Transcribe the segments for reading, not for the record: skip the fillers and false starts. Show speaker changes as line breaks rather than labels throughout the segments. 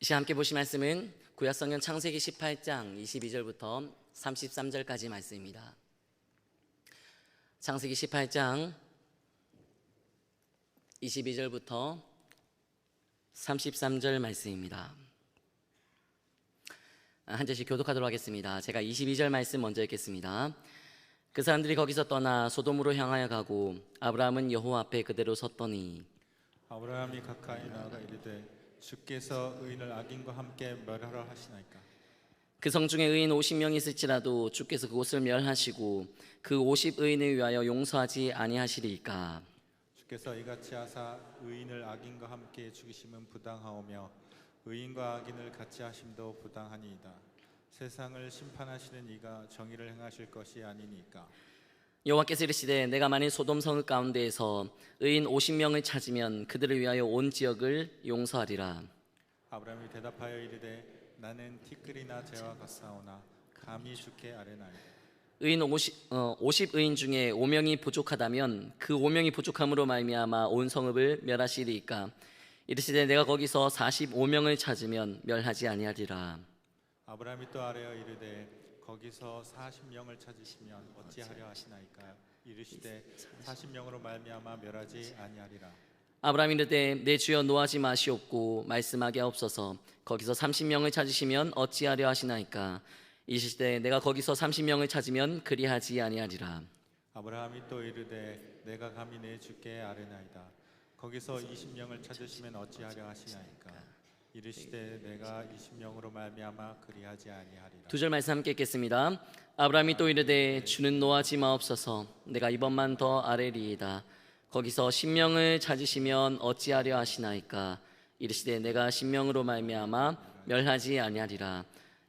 이 시간 함께 보실 말씀은 구약성경 창세기 18장 22절부터 33절까지 말씀입니다. 창세기 18장 22절부터 33절 말씀입니다. 한 절씩 교독하도록 하겠습니다. 제가 22절 말씀 먼저 읽겠습니다. 그 사람들이 거기서 떠나 소돔으로 향하여 가고 아브라함은 여호와 앞에 그대로 섰더니
아브라함이 가까이 나아가 이르되 주께서 의인을 악인과 함께 멸하라 하시나이까.
그 성 중에 의인 50명이 있을지라도 주께서 그곳을 멸하시고 그 50의인을 위하여 용서하지 아니하시리이까.
주께서 이같이 하사 의인을 악인과 함께 죽이심은 부당하오며 의인과 악인을 같이 하심도 부당하니이다. 세상을 심판하시는 이가 정의를 행하실 것이 아니니까.
여호와께서 이르시되 내가 만일 소돔 성읍 가운데에서 의인 50명을 찾으면 그들을 위하여 온 지역을 용서하리라.
아브라함이 대답하여 이르되 나는 티끌이나 재와 같사오나 감히 주께 아뢰나이다.
의인 50의인 중에 5명이 부족하다면 그 5명이 부족함으로 말미암아 온 성읍을 멸하시리이까. 이르시되 내가 거기서 45명을 찾으면 멸하지 아니하리라.
아브라함이 또 아뢰어 이르되 거기서 40명을 찾으시면 어찌하려 하시나이까. 이르시되 40명으로 말미암아 멸하지 아니하리라.
아브라함이 이르되 내 주여 노하지 마시옵고 말씀하게 하옵소서. 거기서 30명을 찾으시면 어찌하려 하시나이까. 이르시되 내가 거기서 30명을 찾으면 그리하지 아니하리라.
아브라함이 또 이르되 내가 감히 내 주께 아뢰나이다. 거기서 20명을 찾으시면 어찌하려 하시나이까. 이르시되 내가 20명으로 말미암아 그리하지 아니하리라.
두 절 말씀 함께 읽겠습니다. 아브라함이 또 이르되 주는 노하지 마옵소서. 내가 이번만 더 아뢰리이다. 거기서 10명을 찾으시면 어찌하려 하시나이까. 이르시되 내가 10명으로 말미암아 멸하지 아니하리라.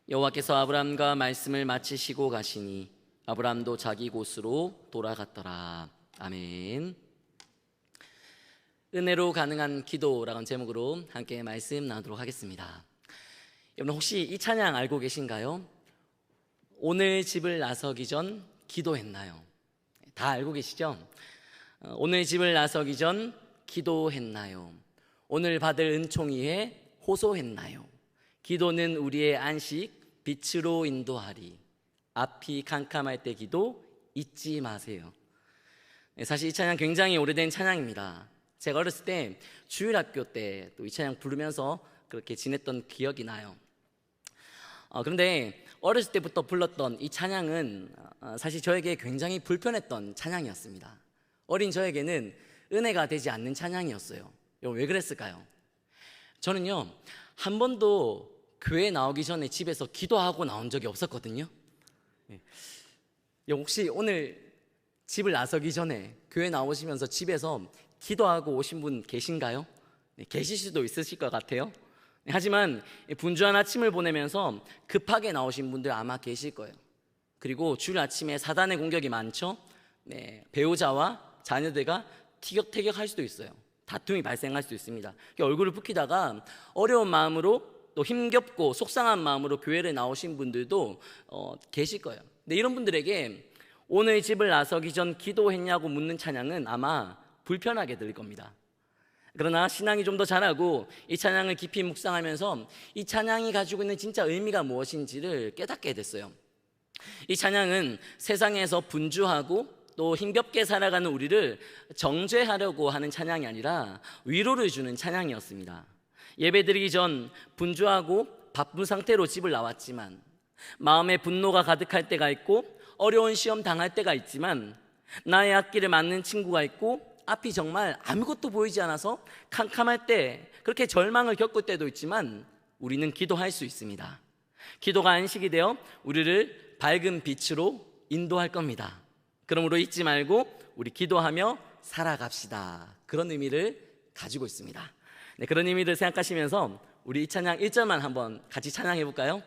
여호와께서 아브라함과 말씀을 마치시고 가시니 아브라함도 자기 곳으로 돌아갔더라. 아멘. 은혜로 가능한 기도라는 제목으로 함께 말씀 나누도록 하겠습니다. 여러분 혹시 이 찬양 알고 계신가요? 오늘 집을 나서기 전 기도했나요? 다 알고 계시죠? 오늘 집을 나서기 전 기도했나요? 오늘 받을 은총이에 호소했나요? 기도는 우리의 안식, 빛으로 인도하리. 앞이 캄캄할 때 기도 잊지 마세요. 사실 이 찬양 굉장히 오래된 찬양입니다. 제가 어렸을 때 주일학교 때 또 이 찬양 부르면서 그렇게 지냈던 기억이 나요. 그런데 어렸을 때부터 불렀던 이 찬양은 사실 저에게 굉장히 불편했던 찬양이었습니다. 어린 저에게는 은혜가 되지 않는 찬양이었어요. 왜 그랬을까요? 저는요 한 번도 교회 나오기 전에 집에서 기도하고 나온 적이 없었거든요. 혹시 오늘 집을 나서기 전에 교회 나오시면서 집에서 기도하고 오신 분 계신가요? 계실 수도 있으실 것 같아요. 하지만 분주한 아침을 보내면서 급하게 나오신 분들 아마 계실 거예요. 그리고 주일 아침에 사단의 공격이 많죠. 배우자와 자녀들과 티격태격할 수도 있어요. 다툼이 발생할 수도 있습니다. 얼굴을 붉히다가 어려운 마음으로 또 힘겹고 속상한 마음으로 교회를 나오신 분들도 계실 거예요. 근데 이런 분들에게 오늘 집을 나서기 전 기도했냐고 묻는 찬양은 아마 불편하게 들릴 겁니다. 그러나 신앙이 좀 더 자라고 이 찬양을 깊이 묵상하면서 이 찬양이 가지고 있는 진짜 의미가 무엇인지를 깨닫게 됐어요. 이 찬양은 세상에서 분주하고 또 힘겹게 살아가는 우리를 정죄하려고 하는 찬양이 아니라 위로를 주는 찬양이었습니다. 예배드리기 전 분주하고 바쁜 상태로 집을 나왔지만 마음에 분노가 가득할 때가 있고 어려운 시험 당할 때가 있지만 나의 앞길을 막는 친구가 있고 앞이 정말 아무것도 보이지 않아서 캄캄할 때 그렇게 절망을 겪을 때도 있지만 우리는 기도할 수 있습니다. 기도가 안식이 되어 우리를 밝은 빛으로 인도할 겁니다. 그러므로 잊지 말고 우리 기도하며 살아갑시다. 그런 의미를 가지고 있습니다. 그런 의미를 생각하시면서 우리 이 찬양 1절만 한번 같이 찬양해 볼까요?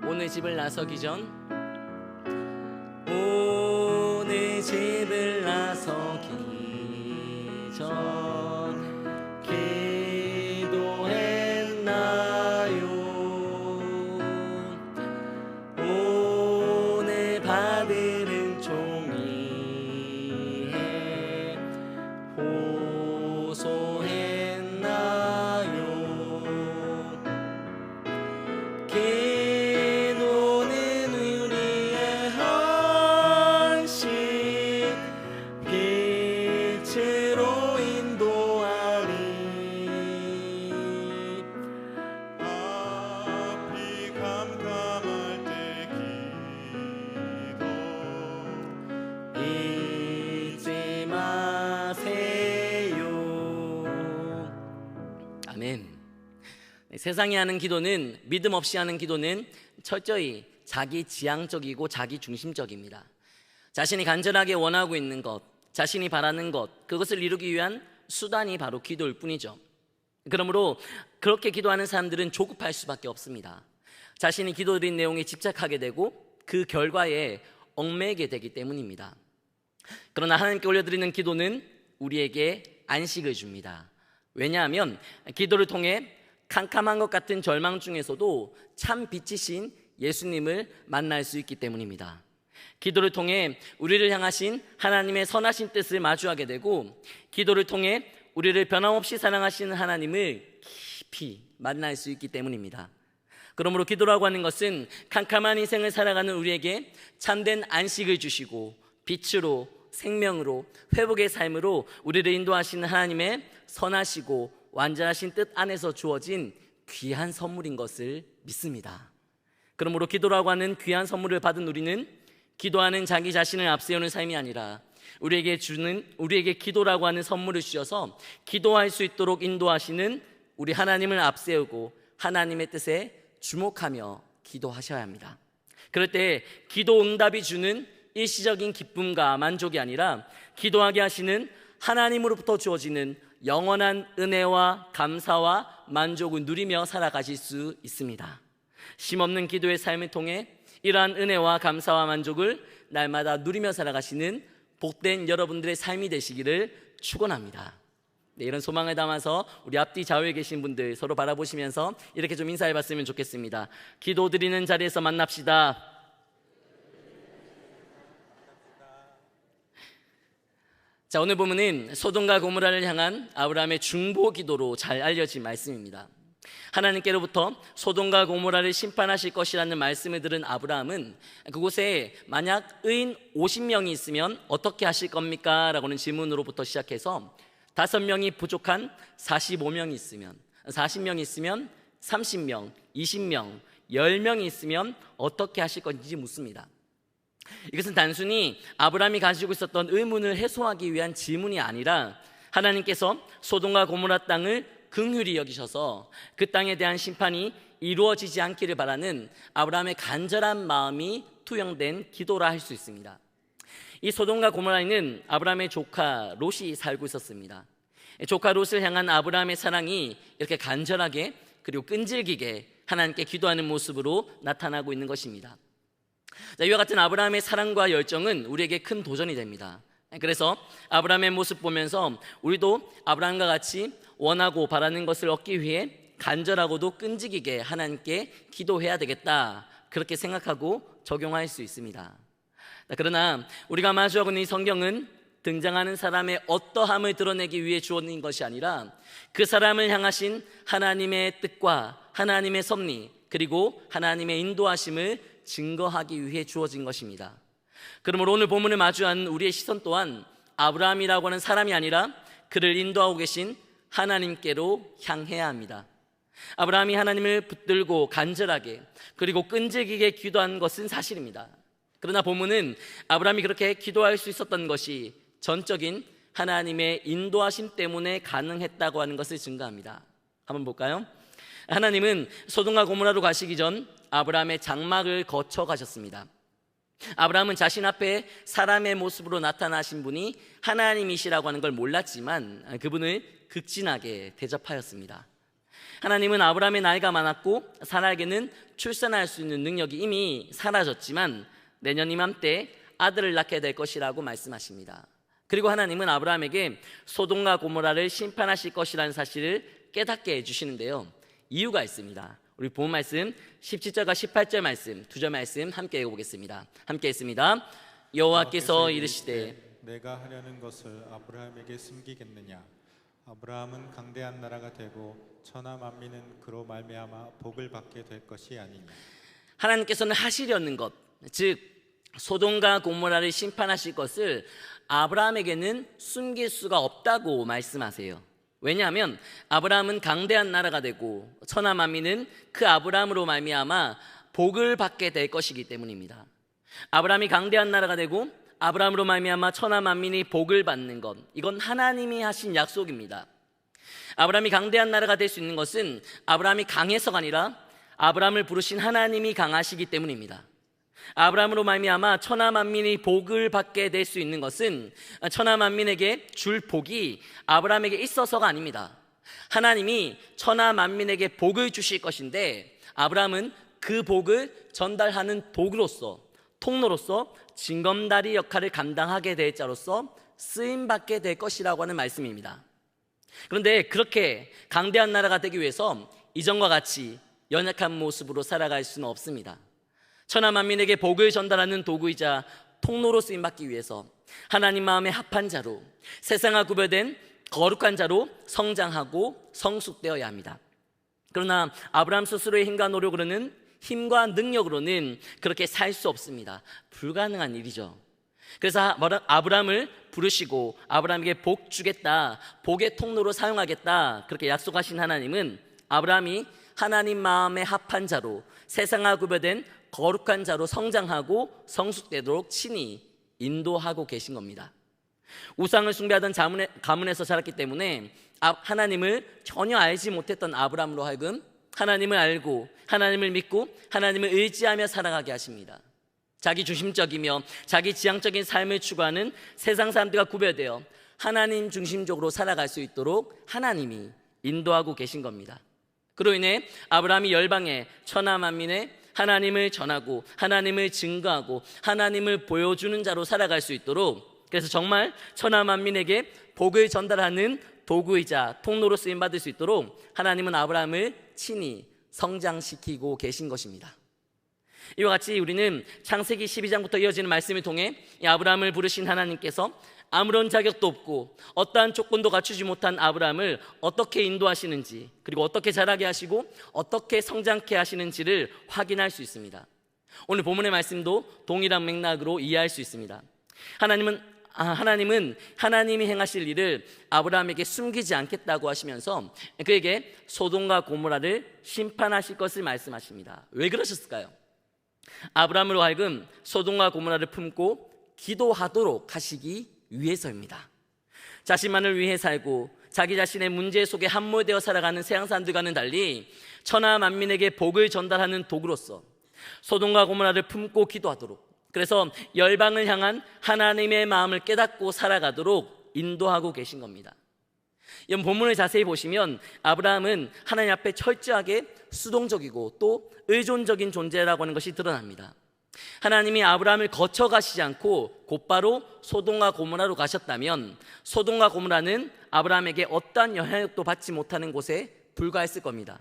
오늘 집을 나서기 전 오늘 집을 나서기 전 기도했나요? 오늘 받을 은총이 세상이 하는 기도는, 믿음 없이 하는 기도는 철저히 자기 지향적이고 자기 중심적입니다. 자신이 간절하게 원하고 있는 것, 자신이 바라는 것, 그것을 이루기 위한 수단이 바로 기도일 뿐이죠. 그러므로 그렇게 기도하는 사람들은 조급할 수밖에 없습니다. 자신이 기도드린 내용에 집착하게 되고 그 결과에 얽매이게 되기 때문입니다. 그러나 하나님께 올려드리는 기도는 우리에게 안식을 줍니다. 왜냐하면 기도를 통해 캄캄한 것 같은 절망 중에서도 참 빛이신 예수님을 만날 수 있기 때문입니다. 기도를 통해 우리를 향하신 하나님의 선하신 뜻을 마주하게 되고, 기도를 통해 우리를 변함없이 사랑하시는 하나님을 깊이 만날 수 있기 때문입니다. 그러므로 기도라고 하는 것은 캄캄한 인생을 살아가는 우리에게 참된 안식을 주시고 빛으로, 생명으로, 회복의 삶으로 우리를 인도하시는 하나님의 선하시고 완전하신 뜻 안에서 주어진 귀한 선물인 것을 믿습니다. 그러므로 기도라고 하는 귀한 선물을 받은 우리는 기도하는 자기 자신을 앞세우는 삶이 아니라 우리에게 기도라고 하는 선물을 주셔서 기도할 수 있도록 인도하시는 우리 하나님을 앞세우고 하나님의 뜻에 주목하며 기도하셔야 합니다. 그럴 때 기도 응답이 주는 일시적인 기쁨과 만족이 아니라 기도하게 하시는 하나님으로부터 주어지는 영원한 은혜와 감사와 만족을 누리며 살아가실 수 있습니다. 쉼없는 기도의 삶을 통해 이러한 은혜와 감사와 만족을 날마다 누리며 살아가시는 복된 여러분들의 삶이 되시기를 축원합니다. 네, 이런 소망을 담아서 우리 앞뒤 좌우에 계신 분들 서로 바라보시면서 이렇게 좀 인사해 봤으면 좋겠습니다. 기도드리는 자리에서 만납시다. 자, 오늘 본문은 소돔과 고모라를 향한 아브라함의 중보 기도로 잘 알려진 말씀입니다. 하나님께로부터 소돔과 고모라를 심판하실 것이라는 말씀을 들은 아브라함은 그곳에 만약 의인 50명이 있으면 어떻게 하실 겁니까? 라고는 질문으로부터 시작해서 5명이 부족한 45명이 있으면, 40명이 있으면 30명, 20명, 10명이 있으면 어떻게 하실 건지 묻습니다. 이것은 단순히 아브라함이 가지고 있었던 의문을 해소하기 위한 질문이 아니라 하나님께서 소돔과 고모라 땅을 긍휼히 여기셔서 그 땅에 대한 심판이 이루어지지 않기를 바라는 아브라함의 간절한 마음이 투영된 기도라 할 수 있습니다. 이 소돔과 고모라에는 아브라함의 조카 롯이 살고 있었습니다. 조카 롯을 향한 아브라함의 사랑이 이렇게 간절하게 그리고 끈질기게 하나님께 기도하는 모습으로 나타나고 있는 것입니다. 이와 같은 아브라함의 사랑과 열정은 우리에게 큰 도전이 됩니다. 그래서 아브라함의 모습 보면서 우리도 아브라함과 같이 원하고 바라는 것을 얻기 위해 간절하고도 끈질기게 하나님께 기도해야 되겠다, 그렇게 생각하고 적용할 수 있습니다. 그러나 우리가 마주하고 있는 이 성경은 등장하는 사람의 어떠함을 드러내기 위해 주어진 것이 아니라 그 사람을 향하신 하나님의 뜻과 하나님의 섭리 그리고 하나님의 인도하심을 증거하기 위해 주어진 것입니다. 그러므로 오늘 본문을 마주한 우리의 시선 또한 아브라함이라고 하는 사람이 아니라 그를 인도하고 계신 하나님께로 향해야 합니다. 아브라함이 하나님을 붙들고 간절하게 그리고 끈질기게 기도한 것은 사실입니다. 그러나 본문은 아브라함이 그렇게 기도할 수 있었던 것이 전적인 하나님의 인도하심 때문에 가능했다고 하는 것을 증거합니다. 한번 볼까요? 하나님은 소돔과 고모라로 가시기 전 아브라함의 장막을 거쳐 가셨습니다. 아브라함은 자신 앞에 사람의 모습으로 나타나신 분이 하나님이시라고 하는 걸 몰랐지만 그분을 극진하게 대접하였습니다. 하나님은 아브라함의 나이가 많았고 사라에게는 출산할 수 있는 능력이 이미 사라졌지만 내년 이맘때 아들을 낳게 될 것이라고 말씀하십니다. 그리고 하나님은 아브라함에게 소돔과 고모라를 심판하실 것이라는 사실을 깨닫게 해주시는데요, 이유가 있습니다. 우리 본 말씀 17절과 18절 말씀, 2절 말씀 함께 읽어보겠습니다. 함께 읽습니다. 여호와께서 이르시되
내가 하려는 것을 아브라함에게 숨기겠느냐? 아브라함은 강대한 나라가 되고 천하 만민은 그로 말미암아 복을 받게 될 것이 아니냐.
하나님께서는 하시려는 것, 즉 소돔과 고모라를 심판하실 것을 아브라함에게는 숨길 수가 없다고 말씀하세요. 왜냐하면 아브라함은 강대한 나라가 되고 천하 만민은 그 아브라함으로 말미암아 복을 받게 될 것이기 때문입니다. 아브라함이 강대한 나라가 되고 아브라함으로 말미암아 천하 만민이 복을 받는 것, 이건 하나님이 하신 약속입니다. 아브라함이 강대한 나라가 될 수 있는 것은 아브라함이 강해서가 아니라 아브라함을 부르신 하나님이 강하시기 때문입니다. 아브라함으로 말미암아 천하 만민이 복을 받게 될 수 있는 것은 천하 만민에게 줄 복이 아브라함에게 있어서가 아닙니다. 하나님이 천하 만민에게 복을 주실 것인데 아브라함은 그 복을 전달하는 도구로서, 통로로서 징검다리 역할을 감당하게 될 자로서 쓰임받게 될 것이라고 하는 말씀입니다. 그런데 그렇게 강대한 나라가 되기 위해서 이전과 같이 연약한 모습으로 살아갈 수는 없습니다. 천하 만민에게 복을 전달하는 도구이자 통로로 쓰임받기 위해서 하나님 마음에 합한 자로, 세상과 구별된 거룩한 자로 성장하고 성숙되어야 합니다. 그러나 아브라함 스스로의 힘과 노력으로는, 힘과 능력으로는 그렇게 살 수 없습니다. 불가능한 일이죠. 그래서 아브라함을 부르시고 아브라함에게 복 주겠다, 복의 통로로 사용하겠다 그렇게 약속하신 하나님은 아브라함이 하나님 마음에 합한 자로, 세상과 구별된 거룩한 자로 성장하고 성숙되도록 친히 인도하고 계신 겁니다. 우상을 숭배하던 가문에서 자랐기 때문에 하나님을 전혀 알지 못했던 아브라함으로 하여금 하나님을 알고 하나님을 믿고 하나님을 의지하며 살아가게 하십니다. 자기 중심적이며 자기 지향적인 삶을 추구하는 세상 사람들과 구별되어 하나님 중심적으로 살아갈 수 있도록 하나님이 인도하고 계신 겁니다. 그로 인해 아브라함이 열방에 천하 만민에 하나님을 전하고 하나님을 증거하고 하나님을 보여주는 자로 살아갈 수 있도록, 그래서 정말 천하 만민에게 복을 전달하는 도구이자 통로로 쓰임받을 수 있도록 하나님은 아브라함을 친히 성장시키고 계신 것입니다. 이와 같이 우리는 창세기 12장부터 이어지는 말씀을 통해 이 아브라함을 부르신 하나님께서 아무런 자격도 없고 어떠한 조건도 갖추지 못한 아브라함을 어떻게 인도하시는지, 그리고 어떻게 자라게 하시고 어떻게 성장케 하시는지를 확인할 수 있습니다. 오늘 본문의 말씀도 동일한 맥락으로 이해할 수 있습니다. 하나님은 하나님이 행하실 일을 아브라함에게 숨기지 않겠다고 하시면서 그에게 소돔과 고모라를 심판하실 것을 말씀하십니다. 왜 그러셨을까요? 아브라함으로 하여금 소돔과 고모라를 품고 기도하도록 하시기 위해서입니다. 자신만을 위해 살고 자기 자신의 문제 속에 함몰되어 살아가는 세상 사람들과는 달리 천하 만민에게 복을 전달하는 도구로서 소돔과 고모라를 품고 기도하도록, 그래서 열방을 향한 하나님의 마음을 깨닫고 살아가도록 인도하고 계신 겁니다. 이 본문을 자세히 보시면 아브라함은 하나님 앞에 철저하게 수동적이고 또 의존적인 존재라고 하는 것이 드러납니다. 하나님이 아브라함을 거쳐가시지 않고 곧바로 소돔과 고모라로 가셨다면 소돔과 고모라는 아브라함에게 어떠한 영향력도 받지 못하는 곳에 불과했을 겁니다.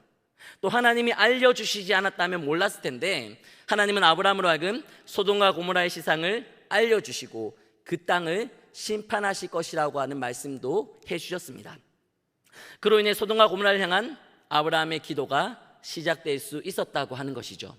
또 하나님이 알려주시지 않았다면 몰랐을 텐데 하나님은 아브라함으로 하여금 소돔과 고모라의 시상을 알려주시고 그 땅을 심판하실 것이라고 하는 말씀도 해주셨습니다. 그로 인해 소돔과 고모라를 향한 아브라함의 기도가 시작될 수 있었다고 하는 것이죠.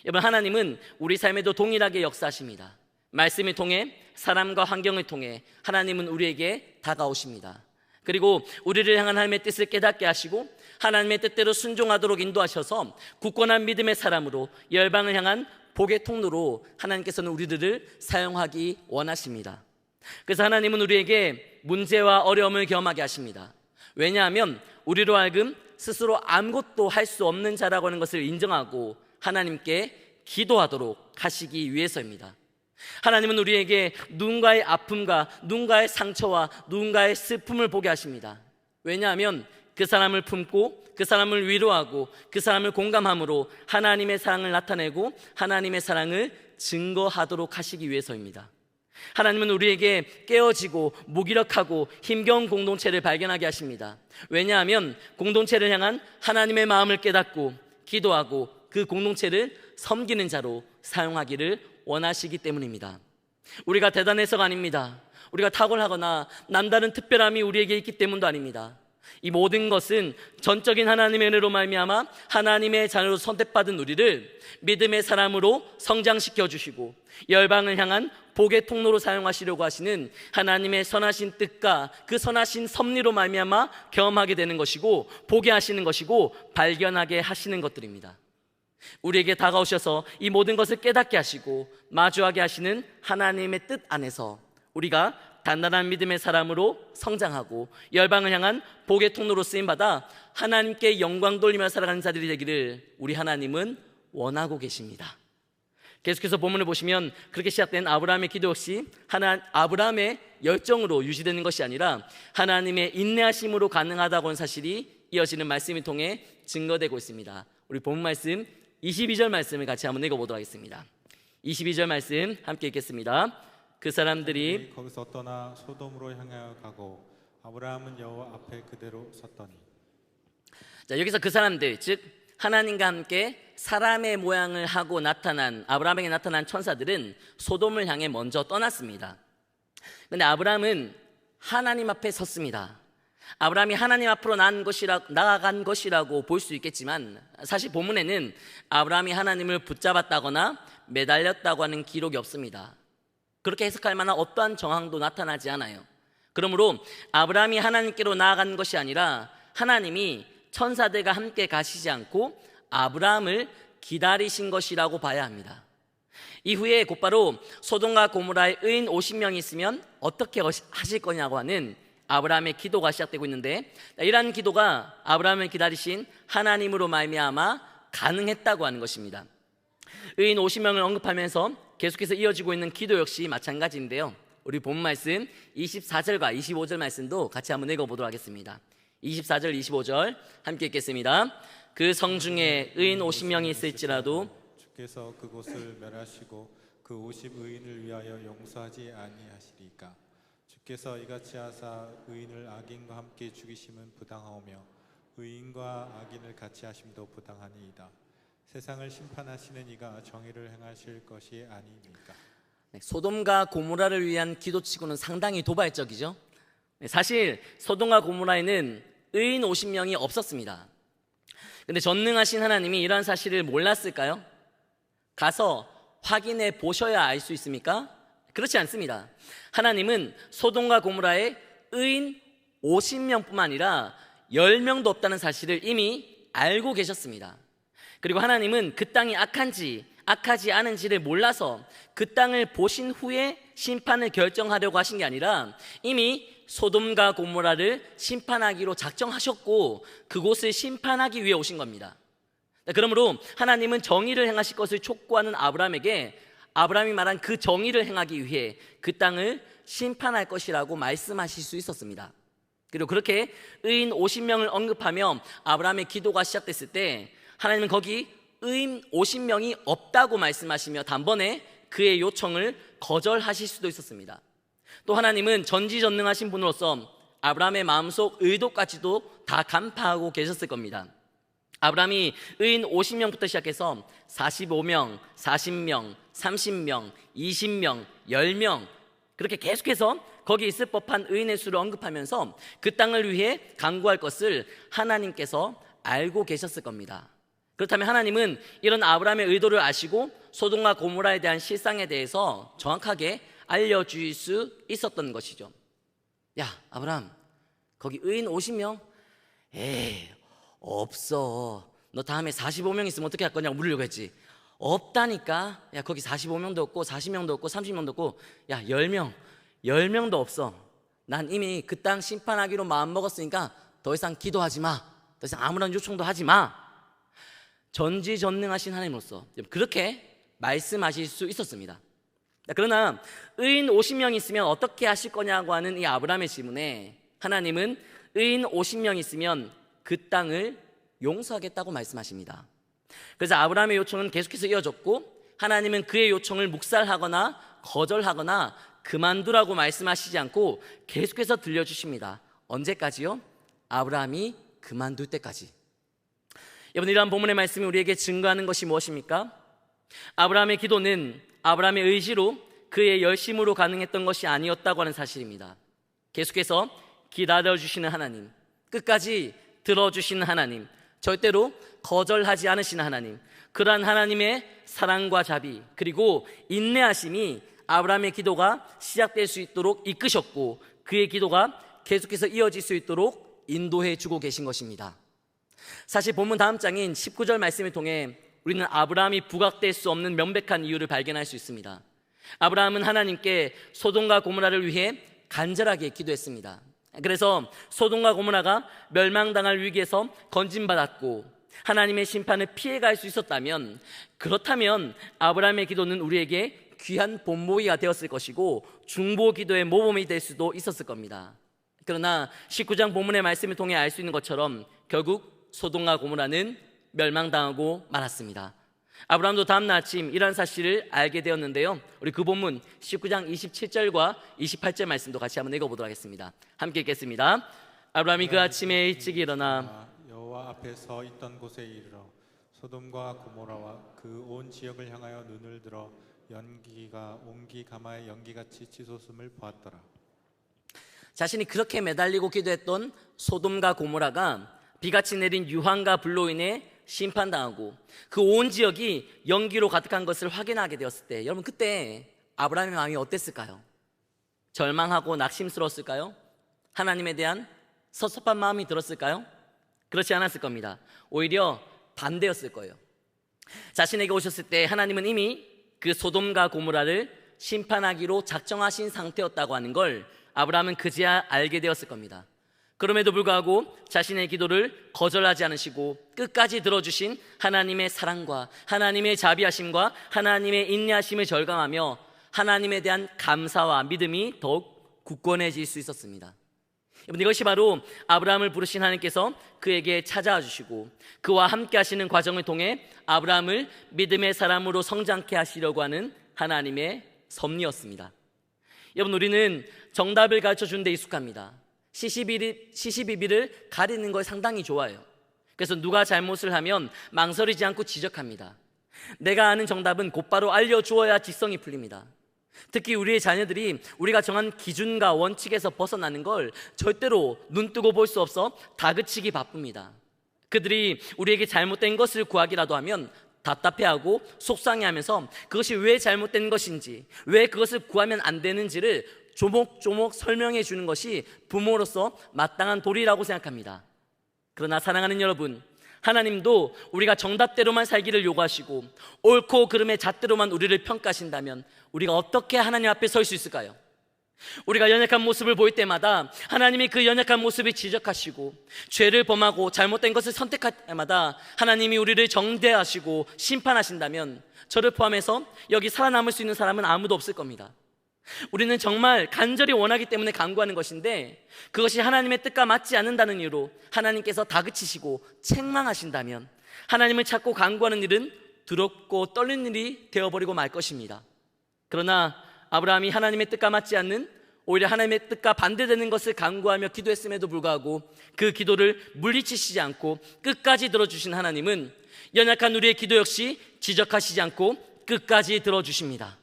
여러분, 하나님은 우리 삶에도 동일하게 역사하십니다. 말씀을 통해, 사람과 환경을 통해 하나님은 우리에게 다가오십니다. 그리고 우리를 향한 하나님의 뜻을 깨닫게 하시고 하나님의 뜻대로 순종하도록 인도하셔서 굳건한 믿음의 사람으로 열방을 향한 복의 통로로 하나님께서는 우리들을 사용하기 원하십니다. 그래서 하나님은 우리에게 문제와 어려움을 경험하게 하십니다. 왜냐하면 우리로 하여금 스스로 아무것도 할 수 없는 자라고 하는 것을 인정하고 하나님께 기도하도록 하시기 위해서입니다. 하나님은 우리에게 누군가의 아픔과 누군가의 상처와 누군가의 슬픔을 보게 하십니다. 왜냐하면 그 사람을 품고 그 사람을 위로하고 그 사람을 공감함으로 하나님의 사랑을 나타내고 하나님의 사랑을 증거하도록 하시기 위해서입니다. 하나님은 우리에게 깨어지고 무기력하고 힘겨운 공동체를 발견하게 하십니다. 왜냐하면 공동체를 향한 하나님의 마음을 깨닫고 기도하고 그 공동체를 섬기는 자로 사용하기를 원하시기 때문입니다. 우리가 대단해서가 아닙니다. 우리가 탁월하거나 남다른 특별함이 우리에게 있기 때문도 아닙니다. 이 모든 것은 전적인 하나님의 은혜로 말미암아 하나님의 자녀로 선택받은 우리를 믿음의 사람으로 성장시켜 주시고 열방을 향한 복의 통로로 사용하시려고 하시는 하나님의 선하신 뜻과 그 선하신 섭리로 말미암아 경험하게 되는 것이고 보게 하시는 것이고 발견하게 하시는 것들입니다. 우리에게 다가오셔서 이 모든 것을 깨닫게 하시고 마주하게 하시는 하나님의 뜻 안에서 우리가 단단한 믿음의 사람으로 성장하고 열방을 향한 복의 통로로 쓰임받아 하나님께 영광 돌리며 살아가는 자들이 되기를 우리 하나님은 원하고 계십니다. 계속해서 본문을 보시면 그렇게 시작된 아브라함의 기도 역시 아브라함의 열정으로 유지되는 것이 아니라 하나님의 인내하심으로 가능하다고 하는 사실이 이어지는 말씀을 통해 증거되고 있습니다. 우리 본문 말씀 22절 말씀을 같이 한번 읽어보도록 하겠습니다. 22절 말씀 함께 읽겠습니다. 그 사람들이
거기서 떠나 소돔으로 향하여 가고 아브라함은 여호와 앞에 그대로 섰더니.
자, 여기서 그 사람들, 즉 하나님과 함께 사람의 모양을 하고 나타난 아브라함에게 나타난 천사들은 소돔을 향해 먼저 떠났습니다. 그런데 아브라함은 하나님 앞에 섰습니다. 아브라함이 하나님 앞으로 나아간 것이라고 볼 수 있겠지만 사실 본문에는 아브라함이 하나님을 붙잡았다거나 매달렸다고 하는 기록이 없습니다. 그렇게 해석할 만한 어떠한 정황도 나타나지 않아요. 그러므로 아브라함이 하나님께로 나아간 것이 아니라 하나님이 천사들과 함께 가시지 않고 아브라함을 기다리신 것이라고 봐야 합니다. 이후에 곧바로 소돔과 고모라에 의인 50명이 있으면 어떻게 하실 거냐고 하는 아브라함의 기도가 시작되고 있는데, 이러한 기도가 아브라함을 기다리신 하나님으로 말미암아 가능했다고 하는 것입니다. 의인 50명을 언급하면서 계속해서 이어지고 있는 기도 역시 마찬가지인데요. 우리 본 말씀 24절과 25절 말씀도 같이 한번 읽어보도록 하겠습니다. 24절 25절 함께 읽겠습니다. 그 성중에 의인 50명이 있을지라도
주께서 그곳을 멸하시고 그 50의인을 위하여 용서하지 아니하시리까. 주께서 이같이 하사 의인을 악인과 함께 죽이심은 부당하오며 의인과 악인을 같이 하심도 부당하니이다. 세상을 심판하시는 이가 정의를 행하실 것이 아니입니까?
소돔과 고모라를 위한 기도치고는 상당히 도발적이죠. 사실 소돔과 고모라에는 의인 50명이 없었습니다. 근데 전능하신 하나님이 이러한 사실을 몰랐을까요? 가서 확인해 보셔야 알 수 있습니까? 그렇지 않습니다. 하나님은 소돔과 고모라에 의인 50명뿐만 아니라 10명도 없다는 사실을 이미 알고 계셨습니다. 그리고 하나님은 그 땅이 악하지 않은지를 몰라서 그 땅을 보신 후에 심판을 결정하려고 하신 게 아니라 이미 소돔과 고모라를 심판하기로 작정하셨고 그곳을 심판하기 위해 오신 겁니다. 그러므로 하나님은 정의를 행하실 것을 촉구하는 아브라함에게 아브라함이 말한 그 정의를 행하기 위해 그 땅을 심판할 것이라고 말씀하실 수 있었습니다. 그리고 그렇게 의인 50명을 언급하며 아브라함의 기도가 시작됐을 때 하나님은 거기 의인 50명이 없다고 말씀하시며 단번에 그의 요청을 거절하실 수도 있었습니다. 또 하나님은 전지전능하신 분으로서 아브라함의 마음속 의도까지도 다 간파하고 계셨을 겁니다. 아브라함이 의인 50명부터 시작해서 45명, 40명, 30명, 20명, 10명 그렇게 계속해서 거기 있을 법한 의인의 수를 언급하면서 그 땅을 위해 간구할 것을 하나님께서 알고 계셨을 겁니다. 그렇다면 하나님은 이런 아브라함의 의도를 아시고 소돔과 고모라에 대한 실상에 대해서 정확하게 알려주실 수 있었던 것이죠. 야 아브라함 거기 의인 50명? 에이 없어. 너 다음에 45명 있으면 어떻게 할 거냐고 물으려고 했지. 없다니까. 야 거기 45명도 없고 40명도 없고 30명도 없고 야 10명도 없어. 난 이미 그 땅 심판하기로 마음먹었으니까 더 이상 기도하지 마. 더 이상 아무런 요청도 하지 마. 전지전능하신 하나님으로서 그렇게 말씀하실 수 있었습니다. 그러나 의인 50명 있으면 어떻게 하실 거냐고 하는 이 아브라함의 질문에 하나님은 의인 50명 있으면 그 땅을 용서하겠다고 말씀하십니다. 그래서 아브라함의 요청은 계속해서 이어졌고 하나님은 그의 요청을 묵살하거나 거절하거나 그만두라고 말씀하시지 않고 계속해서 들려주십니다. 언제까지요? 아브라함이 그만둘 때까지. 여러분 이러한 본문의 말씀이 우리에게 증거하는 것이 무엇입니까? 아브라함의 기도는 아브라함의 의지로 그의 열심으로 가능했던 것이 아니었다고 하는 사실입니다. 계속해서 기다려주시는 하나님, 끝까지 들어주시는 하나님, 절대로 거절하지 않으시는 하나님, 그러한 하나님의 사랑과 자비 그리고 인내하심이 아브라함의 기도가 시작될 수 있도록 이끄셨고 그의 기도가 계속해서 이어질 수 있도록 인도해 주고 계신 것입니다. 사실 본문 다음 장인 19절 말씀을 통해 우리는 아브라함이 부각될 수 없는 명백한 이유를 발견할 수 있습니다. 아브라함은 하나님께 소돔과 고모라를 위해 간절하게 기도했습니다. 그래서 소돔과 고모라가 멸망당할 위기에서 건진받았고 하나님의 심판을 피해갈 수 있었다면, 그렇다면 아브라함의 기도는 우리에게 귀한 본보기가 되었을 것이고 중보 기도의 모범이 될 수도 있었을 겁니다. 그러나 19장 본문의 말씀을 통해 알 수 있는 것처럼 결국 소돔과 고모라는 멸망당하고 말았습니다. 아브라함도 다음날 아침 이러한 사실을 알게 되었는데요, 우리 그 본문 19장 27절과 28절 말씀도 같이 한번 읽어보도록 하겠습니다. 함께 읽겠습니다. 아브라함이 그 아침에 일찍 일어나
여호와 앞에 서 있던 곳에 이르러 소돔과 고모라와 그 온 지역을 향하여 눈을 들어 연기가 온기 가마의 연기같이 치솟음을 보았더라.
자신이 그렇게 매달리고 기도했던 소돔과 고모라가 비같이 내린 유황과 불로 인해 심판당하고 그 온 지역이 연기로 가득한 것을 확인하게 되었을 때, 여러분 그때 아브라함의 마음이 어땠을까요? 절망하고 낙심스러웠을까요? 하나님에 대한 섭섭한 마음이 들었을까요? 그렇지 않았을 겁니다. 오히려 반대였을 거예요. 자신에게 오셨을 때 하나님은 이미 그 소돔과 고모라를 심판하기로 작정하신 상태였다고 하는 걸 아브라함은 그제야 알게 되었을 겁니다. 그럼에도 불구하고 자신의 기도를 거절하지 않으시고 끝까지 들어주신 하나님의 사랑과 하나님의 자비하심과 하나님의 인내하심을 절감하며 하나님에 대한 감사와 믿음이 더욱 굳건해질 수 있었습니다. 이것이 바로 아브라함을 부르신 하나님께서 그에게 찾아와 주시고 그와 함께 하시는 과정을 통해 아브라함을 믿음의 사람으로 성장케 하시려고 하는 하나님의 섭리였습니다. 여러분, 우리는 정답을 가르쳐주는 데 익숙합니다. 시시비비를 가리는 걸 상당히 좋아해요. 그래서 누가 잘못을 하면 망설이지 않고 지적합니다. 내가 아는 정답은 곧바로 알려주어야 직성이 풀립니다. 특히 우리의 자녀들이 우리가 정한 기준과 원칙에서 벗어나는 걸 절대로 눈뜨고 볼 수 없어 다그치기 바쁩니다. 그들이 우리에게 잘못된 것을 구하기라도 하면 답답해하고 속상해하면서 그것이 왜 잘못된 것인지, 왜 그것을 구하면 안 되는지를 조목조목 설명해 주는 것이 부모로서 마땅한 도리라고 생각합니다. 그러나 사랑하는 여러분, 하나님도 우리가 정답대로만 살기를 요구하시고 옳고 그름의 잣대로만 우리를 평가하신다면 우리가 어떻게 하나님 앞에 설 수 있을까요? 우리가 연약한 모습을 보일 때마다 하나님이 그 연약한 모습을 지적하시고 죄를 범하고 잘못된 것을 선택할 때마다 하나님이 우리를 정죄하시고 심판하신다면 저를 포함해서 여기 살아남을 수 있는 사람은 아무도 없을 겁니다. 우리는 정말 간절히 원하기 때문에 간구하는 것인데 그것이 하나님의 뜻과 맞지 않는다는 이유로 하나님께서 다그치시고 책망하신다면 하나님을 찾고 간구하는 일은 두렵고 떨리는 일이 되어버리고 말 것입니다. 그러나 아브라함이 하나님의 뜻과 맞지 않는, 오히려 하나님의 뜻과 반대되는 것을 간구하며 기도했음에도 불구하고 그 기도를 물리치시지 않고 끝까지 들어주신 하나님은 연약한 우리의 기도 역시 지적하시지 않고 끝까지 들어주십니다.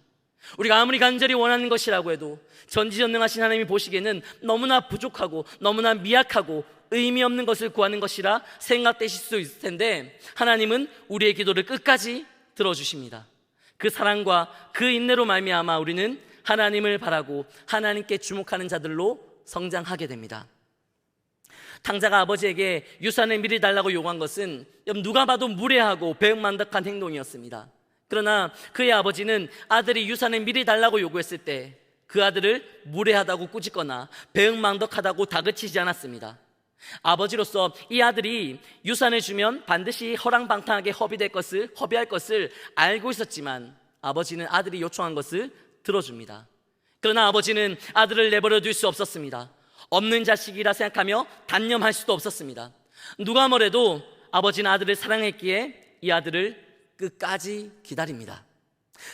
우리가 아무리 간절히 원하는 것이라고 해도 전지전능하신 하나님이 보시기에는 너무나 부족하고 너무나 미약하고 의미 없는 것을 구하는 것이라 생각되실 수 있을 텐데 하나님은 우리의 기도를 끝까지 들어주십니다. 그 사랑과 그 인내로 말미암아 우리는 하나님을 바라고 하나님께 주목하는 자들로 성장하게 됩니다. 탕자가 아버지에게 유산을 미리 달라고 요구한 것은 누가 봐도 무례하고 배은망덕한 행동이었습니다. 그러나 그의 아버지는 아들이 유산을 미리 달라고 요구했을 때 그 아들을 무례하다고 꾸짖거나 배은망덕하다고 다그치지 않았습니다. 아버지로서 이 아들이 유산을 주면 반드시 허랑방탕하게 허비할 것을 알고 있었지만 아버지는 아들이 요청한 것을 들어줍니다. 그러나 아버지는 아들을 내버려 둘 수 없었습니다. 없는 자식이라 생각하며 단념할 수도 없었습니다. 누가 뭐래도 아버지는 아들을 사랑했기에 이 아들을 끝까지 기다립니다.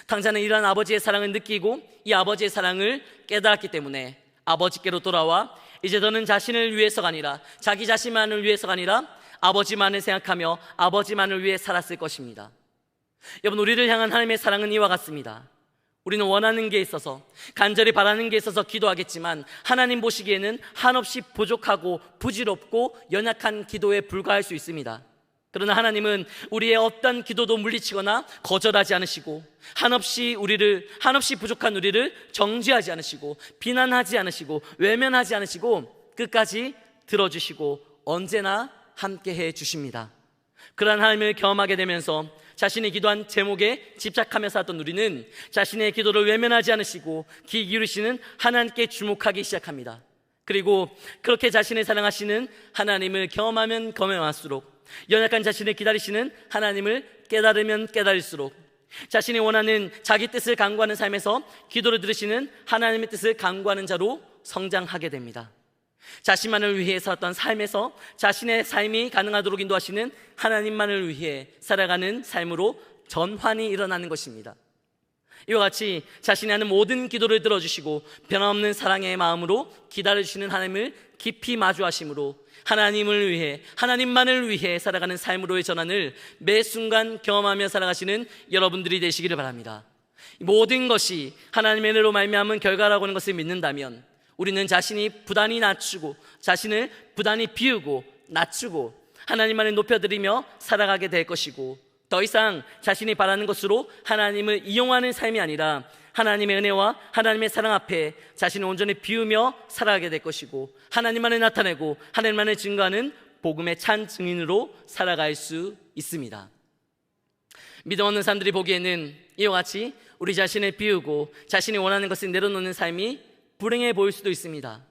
탕자는 이러한 아버지의 사랑을 느끼고 이 아버지의 사랑을 깨달았기 때문에 아버지께로 돌아와 이제 더는 자신을 위해서가 아니라 자기 자신만을 위해서가 아니라 아버지만을 생각하며 아버지만을 위해 살았을 것입니다. 여러분, 우리를 향한 하나님의 사랑은 이와 같습니다. 우리는 원하는 게 있어서 간절히 바라는 게 있어서 기도하겠지만 하나님 보시기에는 한없이 부족하고 부질없고 연약한 기도에 불과할 수 있습니다. 그러나 하나님은 우리의 어떤 기도도 물리치거나 거절하지 않으시고 한없이 부족한 우리를 정죄하지 않으시고 비난하지 않으시고 외면하지 않으시고 끝까지 들어주시고 언제나 함께해 주십니다. 그러한 하나님을 경험하게 되면서 자신이 기도한 제목에 집착하며 살았던 우리는 자신의 기도를 외면하지 않으시고 귀 기울이시는 하나님께 주목하기 시작합니다. 그리고 그렇게 자신을 사랑하시는 하나님을 경험하면 경험할수록, 연약한 자신을 기다리시는 하나님을 깨달으면 깨달을수록, 자신이 원하는 자기 뜻을 간구하는 삶에서 기도를 들으시는 하나님의 뜻을 간구하는 자로 성장하게 됩니다. 자신만을 위해 살았던 삶에서 자신의 삶이 가능하도록 인도하시는 하나님만을 위해 살아가는 삶으로 전환이 일어나는 것입니다. 이와 같이 자신이 하는 모든 기도를 들어주시고 변함없는 사랑의 마음으로 기다려주시는 하나님을 깊이 마주하심으로 하나님을 위해, 하나님만을 위해 살아가는 삶으로의 전환을 매 순간 경험하며 살아가시는 여러분들이 되시기를 바랍니다. 모든 것이 하나님의 은혜로 말미암은 결과라고 하는 것을 믿는다면 우리는 자신이 부단히 낮추고, 자신을 부단히 비우고 낮추고 하나님만을 높여드리며 살아가게 될 것이고, 더 이상 자신이 바라는 것으로 하나님을 이용하는 삶이 아니라 하나님의 은혜와 하나님의 사랑 앞에 자신을 온전히 비우며 살아가게 될 것이고, 하나님만을 나타내고 하나님만을 증거하는 복음의 찬 증인으로 살아갈 수 있습니다. 믿음 없는 사람들이 보기에는 이와 같이 우리 자신을 비우고 자신이 원하는 것을 내려놓는 삶이 불행해 보일 수도 있습니다.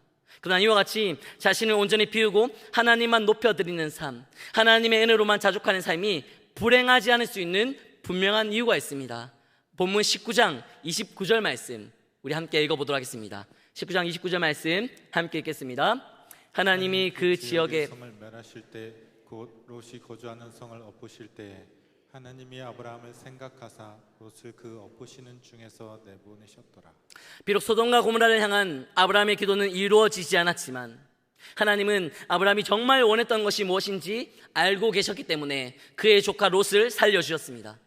그러나 이와 같이 자신을 온전히 비우고 하나님만 높여드리는 삶, 하나님의 은혜로만 자족하는 삶이 불행하지 않을 수 있는 분명한 이유가 있습니다. 본문 19장 29절 말씀 우리 함께 읽어보도록 하겠습니다. 19장 29절 말씀 함께 읽겠습니다. 하나님이 그 지역에
성을 멸하실 때, 곧 롯이 거주하는 성을 엎으실 때 하나님이 아브라함을 생각하사 롯을 그 엎으시는 중에서 내보내셨더라.
비록 소돔과 고모라를 향한 아브라함의 기도는 이루어지지 않았지만 하나님은 아브라함이 정말 원했던 것이 무엇인지 알고 계셨기 때문에 그의 조카 롯을 살려주셨습니다.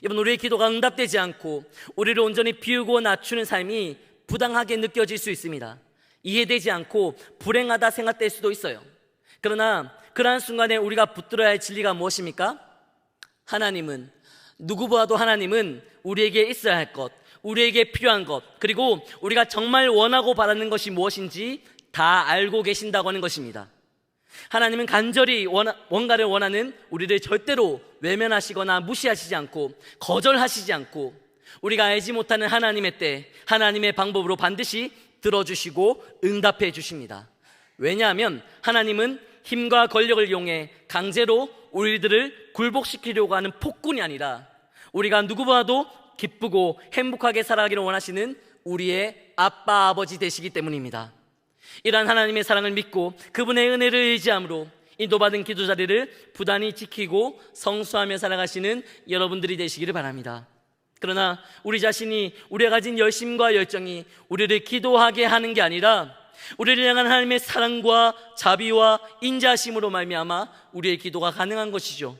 이번 우리의 기도가 응답되지 않고 우리를 온전히 비우고 낮추는 삶이 부당하게 느껴질 수 있습니다. 이해되지 않고 불행하다 생각될 수도 있어요. 그러나 그러한 순간에 우리가 붙들어야 할 진리가 무엇입니까? 하나님은, 누구보다도 하나님은 우리에게 있어야 할 것, 우리에게 필요한 것, 그리고 우리가 정말 원하고 바라는 것이 무엇인지 다 알고 계신다고 하는 것입니다. 하나님은 간절히 뭔가를 원하는 우리를 절대로 외면하시거나 무시하시지 않고 거절하시지 않고 우리가 알지 못하는 하나님의 때, 하나님의 방법으로 반드시 들어주시고 응답해 주십니다. 왜냐하면 하나님은 힘과 권력을 이용해 강제로 우리들을 굴복시키려고 하는 폭군이 아니라 우리가 누구보다도 기쁘고 행복하게 살아가기를 원하시는 우리의 아빠 아버지 되시기 때문입니다. 이러한 하나님의 사랑을 믿고 그분의 은혜를 의지함으로 인도받은 기도 자리를 부단히 지키고 성수하며 살아가시는 여러분들이 되시기를 바랍니다. 그러나 우리 자신이, 우리가 가진 열심과 열정이 우리를 기도하게 하는 게 아니라 우리를 향한 하나님의 사랑과 자비와 인자하심으로 말미암아 우리의 기도가 가능한 것이죠.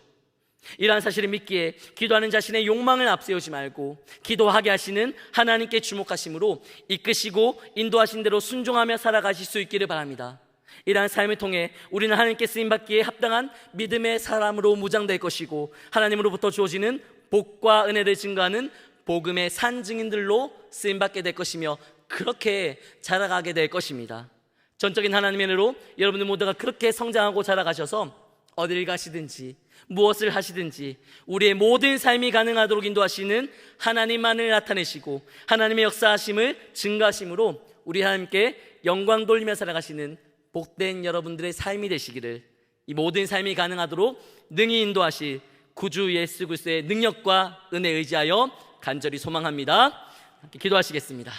이러한 사실을 믿기에 기도하는 자신의 욕망을 앞세우지 말고 기도하게 하시는 하나님께 주목하심으로 이끄시고 인도하신 대로 순종하며 살아가실 수 있기를 바랍니다. 이러한 삶을 통해 우리는 하나님께 쓰임받기에 합당한 믿음의 사람으로 무장될 것이고 하나님으로부터 주어지는 복과 은혜를 증거하는 복음의 산 증인들로 쓰임받게 될 것이며 그렇게 자라가게 될 것입니다. 전적인 하나님의 은혜로 여러분들 모두가 그렇게 성장하고 자라가셔서 어딜 가시든지 무엇을 하시든지 우리의 모든 삶이 가능하도록 인도하시는 하나님만을 나타내시고 하나님의 역사하심을 증거하심으로 우리 하나님께 영광 돌리며 살아가시는 복된 여러분들의 삶이 되시기를, 이 모든 삶이 가능하도록 능히 인도하실 구주 예수 그리스도의 능력과 은혜에 의지하여 간절히 소망합니다. 함께 기도하시겠습니다.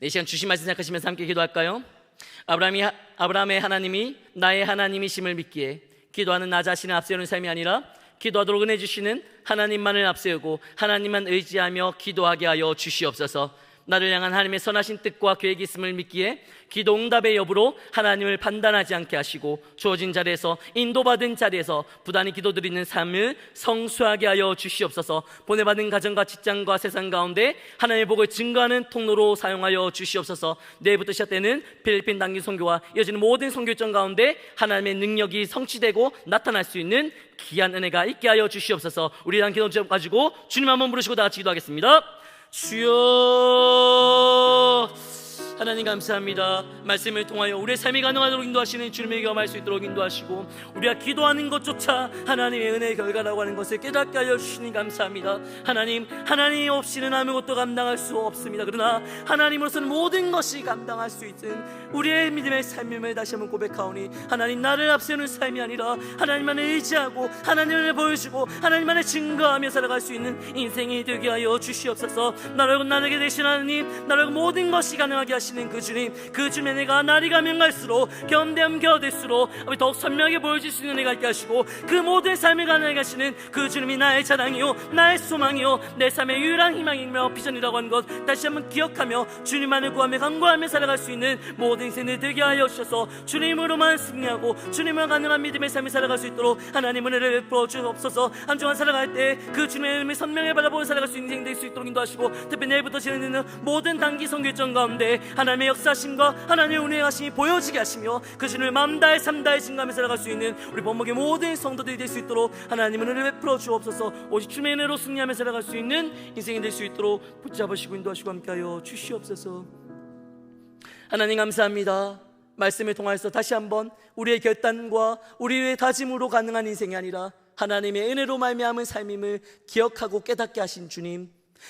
이 시간 주신 말씀 생각하시면서 함께 기도할까요? 아브라함의 하나님이 나의 하나님이심을 믿기에 기도하는 나 자신을 앞세우는 삶이 아니라 기도하도록 은혜 주시는 하나님만을 앞세우고 하나님만 의지하며 기도하게 하여 주시옵소서. 나를 향한 하나님의 선하신 뜻과 계획이 있음을 믿기에 기도 응답의 여부로 하나님을 판단하지 않게 하시고 주어진 자리에서, 인도받은 자리에서 부단히 기도드리는 삶을 성수하게 하여 주시옵소서. 보내받은 가정과 직장과 세상 가운데 하나님의 복을 증거하는 통로로 사용하여 주시옵소서. 내일부터 시작되는 필리핀 단기 선교와 이어지는 모든 선교 일정 가운데 하나님의 능력이 성취되고 나타날 수 있는 귀한 은혜가 있게 하여 주시옵소서. 우리 단 기도 가지고 주님 한번 부르시고 다 같이 기도하겠습니다. 주여, 하나님 감사합니다. 말씀을 통하여 우리의 삶이 가능하도록 인도하시는 주님의 경험할 수 있도록 인도하시고, 우리가 기도하는 것조차 하나님의 은혜의 결과라고 하는 것을 깨닫게 하여 주시니 감사합니다. 하나님 없이는 아무것도 감당할 수 없습니다. 그러나 하나님으로서는 모든 것이 감당할 수 있는 우리의 믿음의 삶임을 다시 한번 고백하오니, 하나님 나를 앞세우는 삶이 아니라 하나님만을 의지하고 하나님을 보여주고 하나님만을 증거하며 살아갈 수 있는 인생이 되게 하여 주시옵소서. 나를 나에게 되신 하나님, 나를 모든 것이 가능하게 하시는 그 주님, 그 주님의 내가 날이 가면 갈수록 경험되면 겨울될수록 더욱 선명하게 보여줄 수 있는 내가 있게 하시고, 그 모든 삶을 가능하게 하시는 그 주님이 나의 자랑이요 나의 소망이요 내 삶의 유일한 희망이며 비전이라고 하는 것 다시 한번 기억하며 주님만을 구하며 간구하며 살아갈 수 있는 모든 인생을 되게 하여 주셔서 주님으로만 승리하고 주님을 가능한 믿음의 삶을 살아갈 수 있도록 하나님 은혜를 베풀어 주옵소서. 한 주간 살아갈 때 그 주님의 이름을 선명히 바라보고 살아갈 수 있는 인생 될 수 있도록 인도하시고, 특히 내일부터 진행되는 모든 단기 선교일정 가운데 하나님의 역사하심과 하나님의 운행하심이 보여지게 하시며 그 주님을 마음 다해 삶 다해 증거하며 살아갈 수 있는 우리 본목의 모든 성도들이 될 수 있도록 하나님 은혜를 베풀어 주옵소서. 오직 주님의 은혜로 승리하며 살아갈 수 있는 인생이 될 수 있도록 붙잡으시고 인도하시고 함께하여 주시옵소서. 하나님 감사합니다. 말씀을 통하여서 다시 한번 우리의 결단과 우리의 다짐으로 가능한 인생이 아니라 하나님의 은혜로 말미암은 삶임을 기억하고 깨닫게 하신 주님,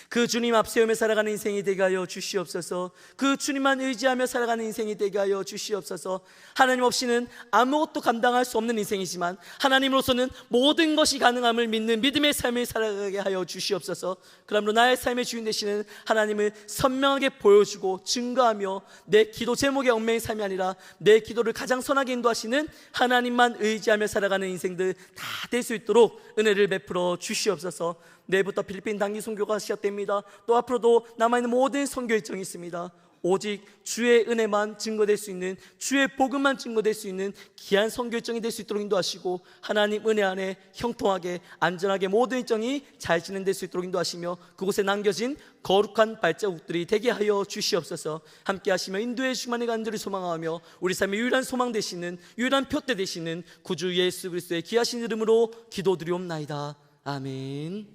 그 주님 앞세우며 살아가는 인생이 되게 하여 주시옵소서. 그 주님만 의지하며 살아가는 인생이 되게 하여 주시옵소서. 하나님 없이는 아무것도 감당할 수 없는 인생이지만 하나님으로서는 모든 것이 가능함을 믿는 믿음의 삶을 살아가게 하여 주시옵소서. 그러므로 나의 삶의 주인 되시는 하나님을 선명하게 보여주고 증거하며 내 기도 제목의 얽매인 삶이 아니라 내 기도를 가장 선하게 인도하시는 하나님만 의지하며 살아가는 인생들 다 될 수 있도록 은혜를 베풀어 주시옵소서. 내일부터 필리핀 단기 선교가 시작됩니다. 또 앞으로도 남아있는 모든 선교 일정이 있습니다. 오직 주의 은혜만 증거될 수 있는, 주의 복음만 증거될 수 있는 귀한 선교 일정이 될 수 있도록 인도하시고, 하나님 은혜 안에 형통하게 안전하게 모든 일정이 잘 진행될 수 있도록 인도하시며, 그곳에 남겨진 거룩한 발자국들이 되게 하여 주시옵소서. 함께 하시며 인도해 주만의 간절히 소망하며 우리 삶의 유일한 소망 되시는, 유일한 표대 되시는 구주 예수 그리스도의 귀하신 이름으로 기도드리옵나이다. 아멘.